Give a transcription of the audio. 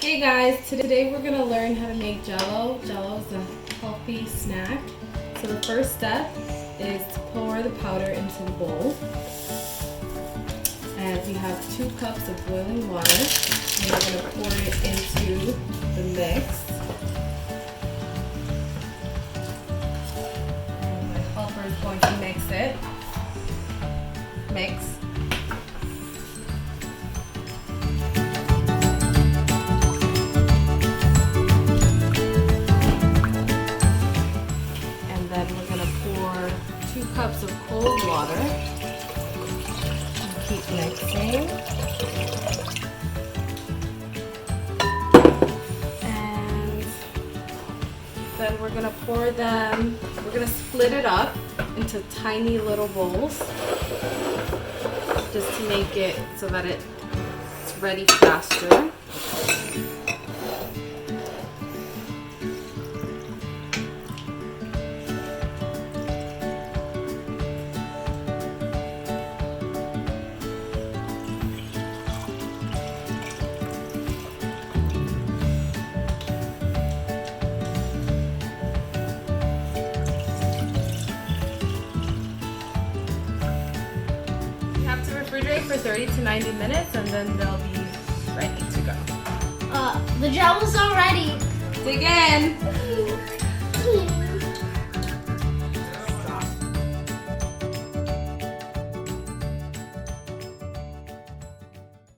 Hey guys, today we're gonna learn how to make Jello. Jello is a healthy snack. So the first step is to pour the powder into the bowl. And we have 2 cups of boiling water. And we're gonna pour it into the mix. And my helper is going to mix it. Mix. Then we're going to pour 2 cups of cold water and keep mixing. And then we're going to pour them, we're going to split it up into tiny little bowls just to make it so that it's ready faster. Refrigerate for 30 to 90 minutes and then they'll be ready to go. The Jello's all ready. Dig in!